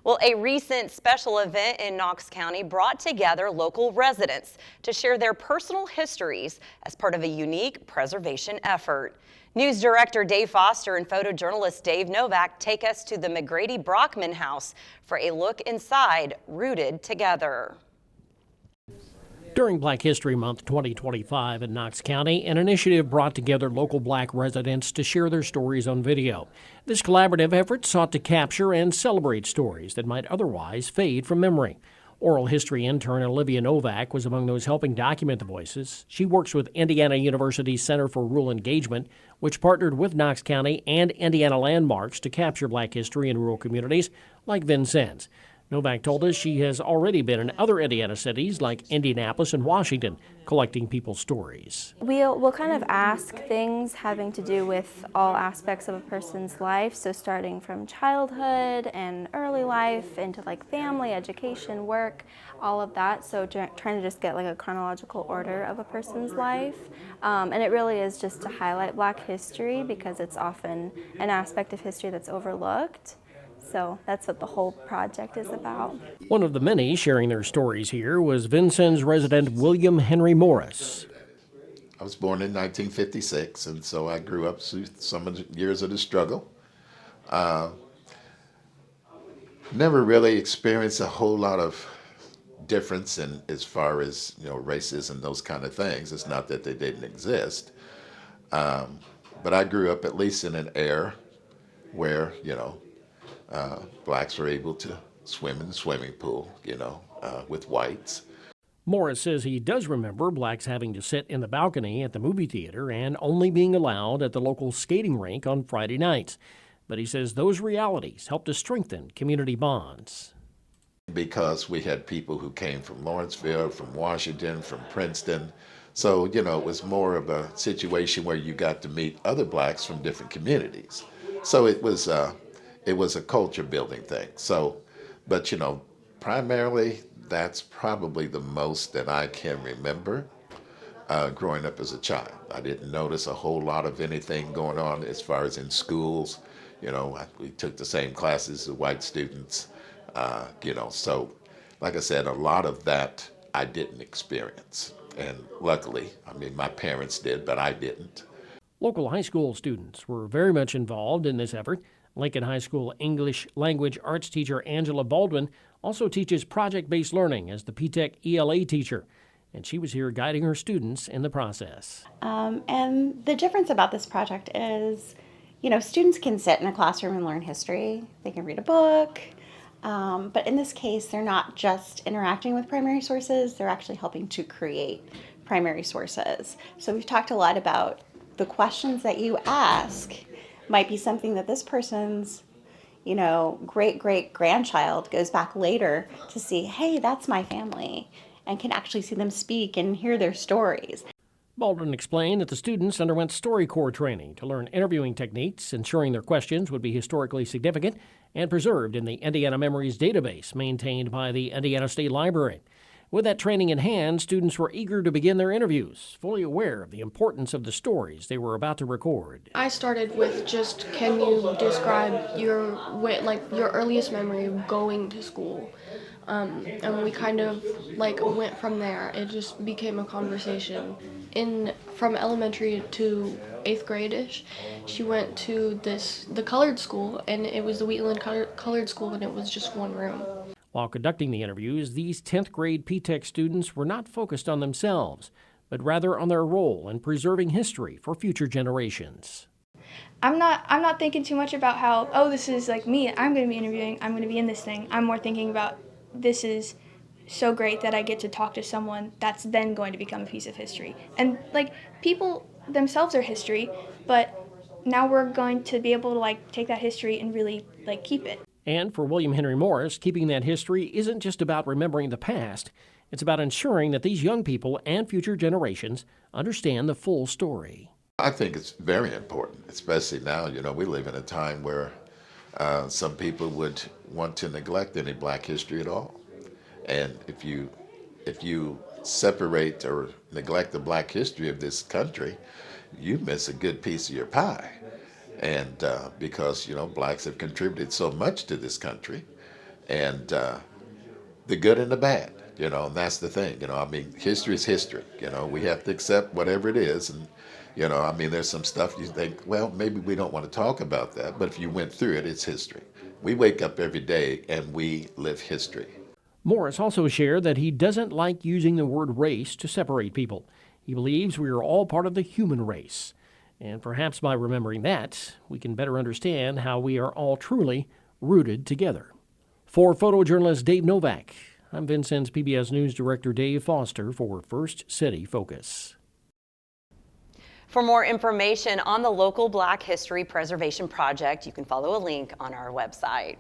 Well, a recent special event in Knox County brought together local residents to share their personal histories as part of a unique preservation effort. News Director Dave Foster and photojournalist Dave Novak take us to the McGrady Brockman House for a look inside Rooted Together. During Black History Month 2025 in Knox County, an initiative brought together local black residents to share their stories on video. This collaborative effort sought to capture and celebrate stories that might otherwise fade from memory. Oral history intern Olivia Novak was among those helping document the voices. She works with Indiana University's Center for Rural Engagement, which partnered with Knox County and Indiana Landmarks to capture black history in rural communities like Vincennes. Novak told us she has already been in other Indiana cities like Indianapolis and Washington, collecting people's stories. We'll kind of ask things having to do with all aspects of a person's life, so starting from childhood and early life into like family, education, work, all of that. So trying to just get like a chronological order of a person's life. And it really is just to highlight Black history because it's often an aspect of history that's overlooked. So that's what the whole project is about. One of the many sharing their stories here was Vincennes resident William Henry Morris. I was born in 1956, and so I grew up through some of the years of the struggle. Never really experienced a whole lot of difference in as far as races and those kind of things. It's not that they didn't exist, but I grew up at least in an era where blacks were able to swim in the swimming pool, with whites. Morris says he does remember blacks having to sit in the balcony at the movie theater and only being allowed at the local skating rink on Friday nights. But he says those realities helped to strengthen community bonds. Because we had people who came from Lawrenceville, from Washington, from Princeton. So, it was more of a situation where you got to meet other blacks from different communities. So it was a culture building thing. So, but primarily that's probably the most that I can remember growing up as a child. I didn't notice a whole lot of anything going on as far as in schools. We took the same classes as white students, so like I said, a lot of that I didn't experience. And luckily, my parents did, but I didn't. Local high school students were very much involved in this effort. Lincoln High School English Language Arts teacher Angela Baldwin also teaches project-based learning as the P-TECH ELA teacher, and she was here guiding her students in the process. And the difference about this project is, students can sit in a classroom and learn history. They can read a book, but in this case, they're not just interacting with primary sources, they're actually helping to create primary sources. So we've talked a lot about the questions that you ask might be something that this person's, great-great-grandchild goes back later to see, hey, that's my family, and can actually see them speak and hear their stories. Baldwin explained that the students underwent StoryCorps training to learn interviewing techniques, ensuring their questions would be historically significant and preserved in the Indiana Memories database maintained by the Indiana State Library. With that training in hand, students were eager to begin their interviews, fully aware of the importance of the stories they were about to record. I started with just, can you describe your earliest memory of going to school? And we kind of went from there. It just became a conversation. From elementary to 8th grade-ish, she went to the colored school, and it was the Wheatland Colored School, and it was just one room. While conducting the interviews, these 10th grade P-TECH students were not focused on themselves, but rather on their role in preserving history for future generations. I'm not thinking too much about how, this is like me, I'm going to be interviewing, I'm going to be in this thing. I'm more thinking about, this is so great that I get to talk to someone that's then going to become a piece of history. And people themselves are history, but now we're going to be able to take that history and really keep it. And for William Henry Morris, keeping that history isn't just about remembering the past. It's about ensuring that these young people and future generations understand the full story. I think it's very important, especially now. We live in a time where some people would want to neglect any black history at all. And if you separate or neglect the black history of this country, you miss a good piece of your pie. And because, blacks have contributed so much to this country, and the good and the bad. And that's the thing. I mean, history is history. We have to accept whatever it is, and I mean, there's some stuff you think, well, maybe we don't want to talk about that, but if you went through it, it's history. We wake up every day and we live history. Morris also shared that he doesn't like using the word race to separate people. He believes we are all part of the human race. And perhaps by remembering that, we can better understand how we are all truly rooted together. For photojournalist Dave Novak, I'm Vincennes PBS News Director Dave Foster for First City Focus. For more information on the local Black History Preservation Project, you can follow a link on our website.